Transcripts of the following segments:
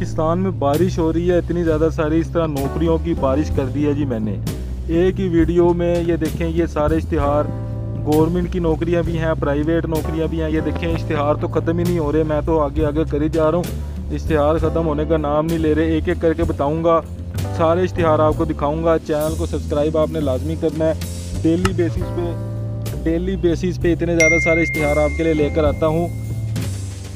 पाकिस्तान में बारिश हो रही है इतनी ज़्यादा सारी, इस तरह नौकरियों की बारिश कर दी है जी मैंने एक ही वीडियो में। ये देखें, ये सारे इश्तिहार, गवर्नमेंट की नौकरियां भी हैं, प्राइवेट नौकरियां भी हैं। ये देखें, इश्तिहार तो ख़त्म ही नहीं हो रहे, मैं तो आगे आगे कर ही जा रहा हूँ, इश्तिहार ख़त्म होने का नाम नहीं ले रहे। एक एक करके बताऊँगा, सारे इश्तिहार आपको दिखाऊँगा। चैनल को सब्सक्राइब आपने लाजमी करना है। डेली बेसिस पे इतने ज़्यादा सारे इश्तिहार आपके लिए लेकर आता हूँ।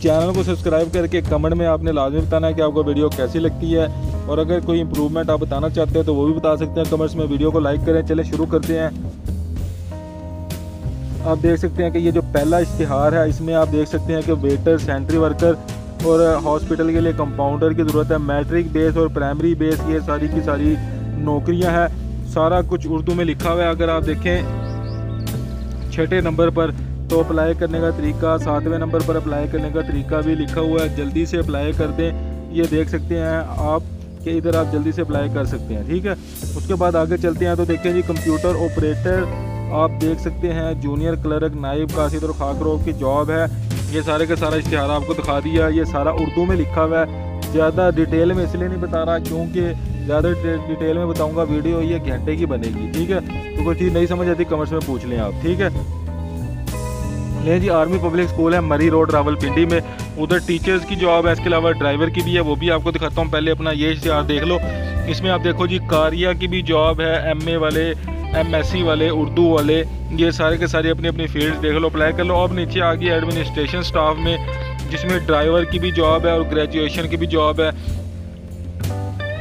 चैनल को सब्सक्राइब करके कमेंट में आपने लाजमी बताना है कि आपको वीडियो कैसी लगती है, और अगर कोई इंप्रूवमेंट आप बताना चाहते हैं तो वो भी बता सकते हैं कमेंट्स में। वीडियो को लाइक करें। चले शुरू करते हैं। आप देख सकते हैं कि ये जो पहला इश्तिहार है, इसमें आप देख सकते हैं कि वेटर, सेंट्री वर्कर और हॉस्पिटल के लिए कंपाउंडर की ज़रूरत है। मैट्रिक बेस और प्राइमरी बेस, ये सारी की सारी नौकरियां हैं। सारा कुछ उर्दू में लिखा हुआ है। अगर आप देखें 6ठे नंबर पर तो अप्लाई करने का तरीका, 7वें नंबर पर अप्लाई करने का तरीका भी लिखा हुआ है। जल्दी से अप्लाई कर दें। ये देख सकते हैं आप कि इधर आप जल्दी से अप्लाई कर सकते हैं, ठीक है। उसके बाद आगे चलते हैं तो देखें जी, कंप्यूटर ऑपरेटर आप देख सकते हैं, जूनियर क्लर्क, नाइब कासिद और खाकरों की जॉब है। ये सारे का सारा इश्तिहार आपको दिखा दिया। ये सारा उर्दू में लिखा हुआ है। ज़्यादा डिटेल में इसलिए नहीं बता रहा क्योंकि ज़्यादा डिटेल में बताऊंगा वीडियो ये घंटे की बनेगी, ठीक है। तो कोई चीज़ नहीं समझ आती कमेंट्स में पूछ लें आप, ठीक है। ले जी, आर्मी पब्लिक स्कूल है मरी रोड रावलपिंडी में, उधर टीचर्स की जॉब है। इसके अलावा ड्राइवर की भी है, वो भी आपको दिखाता हूँ। पहले अपना ये इश्तिहार देख लो। इसमें आप देखो जी, कारिया की भी जॉब है, MA वाले, MSc वाले, उर्दू वाले, ये सारे के सारे अपनी अपनी फील्ड देख लो, अप्लाई कर लो। अब नीचे आ गई एडमिनिस्ट्रेशन स्टाफ में, जिसमें ड्राइवर की भी जॉब है और ग्रेजुएशन की भी जॉब है,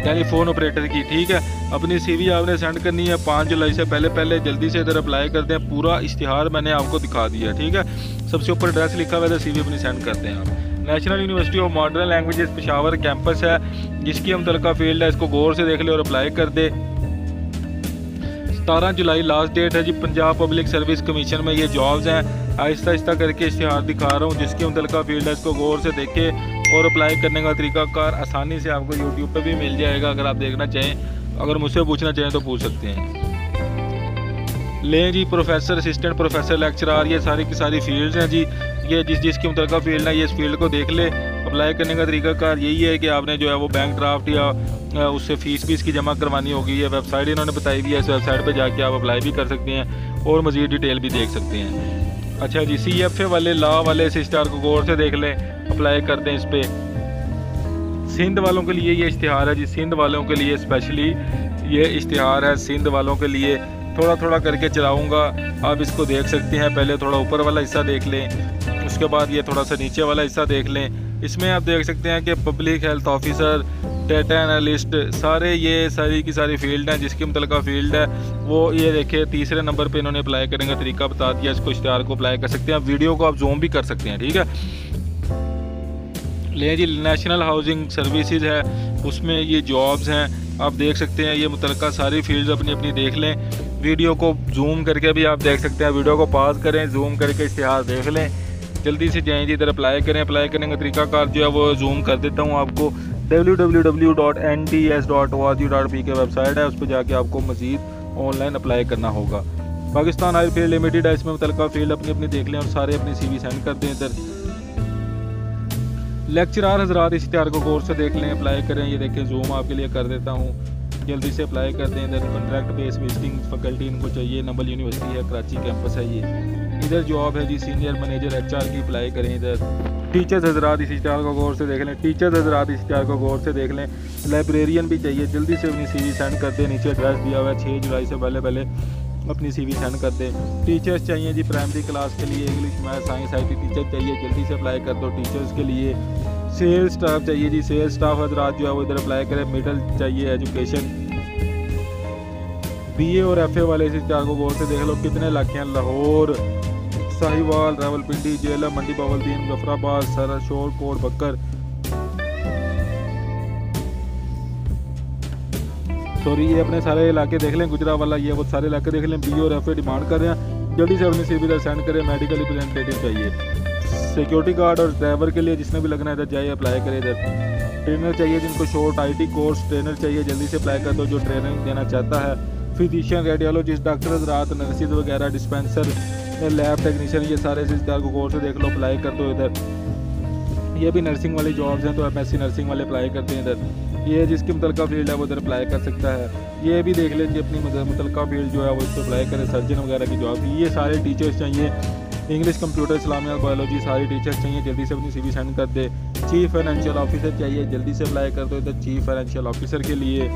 टेलीफोन ऑपरेटर की, ठीक है। अपनी CV आपने सेंड करनी है 5 जुलाई से पहले जल्दी से इधर अप्लाई करते हैं। पूरा इश्तिहार मैंने आपको दिखा दिया, ठीक है। सबसे ऊपर एड्रेस लिखा हुआ है, CV अपनी सेंड करते हैं आप। National university of modern languages Peshawar campus है, जिसकी हम मुतल्लिका फील्ड है, इसको गौर से देख ले और अप्लाई कर दे। 17 जुलाई लास्ट डेट है जी। पंजाब पब्लिक सर्विस कमीशन में ये जॉब्स हैं। आहिस्ता आहिस्ता करके इश्तिहार दिखा रहा हूँ, जिसकी मुतल्लिका फील्ड है, इसको गौर से देखे और अप्लाई करने का तरीकाकार आसानी से आपको यूट्यूब पे भी मिल जाएगा। अगर आप देखना चाहें, अगर मुझसे पूछना चाहें तो पूछ सकते हैं। लें जी, प्रोफेसर, असिस्टेंट प्रोफेसर, लेक्चरर, ये सारी की सारी फील्ड्स हैं जी। ये जिसकी मुतल्लिका फील्ड है, ये इस फील्ड को देख ले। अप्लाई करने का तरीकाकार यही है कि आपने जो है वो बैंक ड्राफ्ट या उससे फीस की जमा करवानी होगी। ये वेबसाइट इन्होंने बताई हुई है, इस वेबसाइट पर जाके आप अप्लाई भी कर सकते हैं और मज़ीद डिटेल भी देख सकते हैं। अच्छा जी, CFA वाले, लॉ वाले इस इश्तिहार को गौर से देख लें, अप्लाई कर दें इस पर। सिंध वालों के लिए ये इश्तिहार है जी, सिंध वालों के लिए स्पेशली ये इश्तिहार है, सिंध वालों के लिए। थोड़ा थोड़ा करके चलाऊँगा, आप इसको देख सकते हैं। पहले थोड़ा ऊपर वाला हिस्सा देख लें, उसके बाद ये थोड़ा सा नीचे वाला हिस्सा देख लें। इसमें आप देख सकते हैं कि public health officer, data analyst, सारे ये सारी की सारी फील्ड हैं। जिसकी मुतल्लिका फील्ड है वो ये देखिए 3रे नंबर पे इन्होंने अप्लाई करने का तरीका बता दिया। इसको इश्तिहार को अप्लाई कर सकते हैं, वीडियो को आप जूम भी कर सकते हैं, ठीक है। ले जी, नेशनल हाउसिंग सर्विसेज है, उसमें ये जॉब्स हैं, आप देख सकते हैं। ये मुतल्लिका सारी फील्ड्स अपनी अपनी देख लें। वीडियो को जूम करके भी आप देख सकते हैं। वीडियो को पॉज करें, जूम करके इश्तिहार देख लें। जल्दी से जाएँ जी, इधर अप्लाई करें। अप्लाई करने का तरीकाकार जो है वो जूम कर देता हूँ आपको। www.nts.org.p के वेबसाइट है, उस पर जाके आपको मज़ीद ऑनलाइन अप्लाई करना होगा। पाकिस्तान ऑयल फील्ड लिमिटेड है, इसमें मुतल्लिका फील्ड अपनी अपनी देख लें और सारे अपनी CV सेंड कर दें इधर। लेक्चरर हजरात, इश्तिहार को गौर से देख लें, अप्लाई करें। ये देखें, जूम आपके लिए कर देता हूँ, जल्दी से अप्लाई कर दें इधर। कॉन्ट्रैक्ट बेस विजिटिंग फैकल्टी इनको चाहिए, नंबल यूनिवर्सिटी है, कराची कैंपस है ये। इधर जॉब है जी, सीनियर मैनेजर HR की, अप्लाई करें इधर। टीचर्स हजरात, इस इश्तिहार को गौर से देख लें। टीचर्स हजरात, इस इश्तिहार को गौर से देख लें। लाइब्रेरियन भी चाहिए, जल्दी से अपनी CV सेंड कर दें। नीचे एड्रेस दिया हुआ है, 6 जुलाई से पहले अपनी CV सेंड कर दें। टीचर्स चाहिए जी, प्राइमरी क्लास के लिए, English, math, science, IT teacher चाहिए, जल्दी से अप्लाई कर दो टीचर्स के लिए। सेल्स स्टाफ चाहिए जी, सेल्स स्टाफ हजरात जो है वो इधर अप्लाई करें। मिडल चाहिए एजुकेशन। BA और FA वाले इस इश्तिहार को गौर से देख लो। कितने इलाके हैं, लाहौर, साहिवाल, रावलपिंडी, जेलम, मंडी बावलदीन, जफराबाद, सरशोर, कोट बकर, सॉरी ये अपने सारे इलाके देख लें। गुजरावाला, ये वो सारे इलाके देख लें। BA और FA डिमांड कर रहे हैं, जल्दी से अपनी CV सेंड करें। मेडिकल रिप्रेजेंटेटिव चाहिए, सिक्योरिटी गार्ड और ड्राइवर के लिए जिसने भी लगना है इधर जाइए, अप्लाई करें इधर। ट्रेनर चाहिए जिनको शॉर्ट IT कोर्स ट्रेनर चाहिए, जल्दी से अप्लाई कर दो जो ट्रेनिंग देना चाहता है। फिजिशियन, रेडियोलॉजिस्ट, डॉक्टर हजरात, नर्सिस वगैरह, डिस्पेंसर, लैब टेक्नीशियन, ये सारे इस इश्तिहार को गौर से देख लो, अप्लाई कर दो इधर। ये भी नर्सिंग वाली जॉब्स हैं, तो एमएससी नर्सिंग वाले अप्लाई करते हैं इधर। ये जिसकी मुतलका फील्ड है वो इधर अप्लाई कर सकता है। ये भी देख लें कि अपनी मुतलका फील्ड जो है वो इस पर अप्लाई करें, सर्जन वगैरह की जॉब। ये सारे टीचर्स चाहिए, इंग्लिश, कंप्यूटर, इस्लामियात, बायोलॉजी, सारी टीचर्स चाहिए। जल्दी से अपनी CV सेंड कर दे। चीफ फाइनेंशियल ऑफिसर चाहिए, जल्दी से अप्लाई कर दो इधर चीफ फाइनेंशियल ऑफिसर के लिए।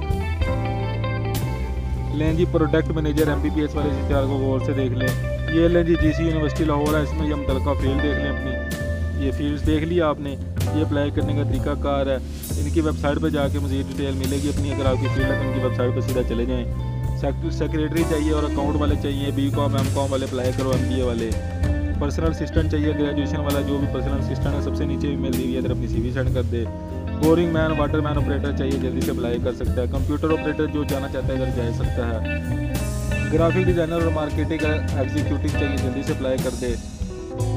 लें जी प्रोडक्ट मैनेजर MBBS वाले इश्तिहार को गौर से देख लें। ये लें जी GC यूनिवर्सिटी लाहौर है, इसमें ये मुतलका फील्ड देख लें अपनी। ये फील्ड्स देख लिया आपने। ये अप्लाई करने का तरीकाकार है, इनकी वेबसाइट पर जाके मज़ीद डिटेल मिलेगी अपनी। अगर आपकी फील्ड है तो इनकी वेबसाइट पर सीधा चले जाएँ। सेक्रेटरी चाहिए और अकाउंट वाले चाहिए, BCom MCom वाले अप्लाई करो, MBA वाले। पर्सनल असिस्टेंट चाहिए, ग्रेजुएशन वाला जो भी पर्सनल असिस्टेंट है सबसे नीचे ईमेल दी हुई है, इधर अपनी CV सेंड कर दे। Boring man, water man operator चाहिए, जल्दी से अप्लाई कर सकता है। कंप्यूटर ऑपरेटर जो जाना चाहता है इधर जा सकता है। ग्राफिक डिज़ाइनर और मार्केटिंग एग्जीक्यूटिव चाहिए, जल्दी से अप्लाई कर दे।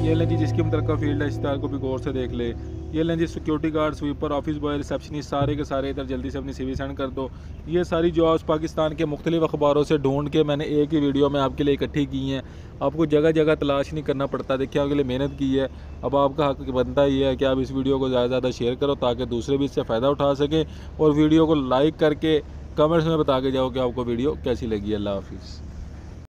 ये लें जी जिसकी मुतलका फील्ड है इश्तिहार को भी गौर से देख ले। ये लें जी security guard, sweeper, office boy, receptionist, सारे के सारे इधर जल्दी से अपनी CV सेंड कर दो। ये सारी जॉब्स पाकिस्तान के मुख्तलिफ अखबारों से ढूंढ के मैंने एक ही वीडियो में आपके लिए इकट्ठी की हैं। आपको जगह जगह तलाश नहीं करना पड़ता। देखिए आपके लिए मेहनत की है, अब आपका हक बनता ही है कि आप इस वीडियो को ज़्यादा से ज़्यादा शेयर करो ताकि दूसरे भी इससे फ़ायदा उठा सकें। और वीडियो को लाइक करके कमेंट्स में बता के जाओ कि आपको वीडियो कैसी लगी। अल्लाह हाफिज़।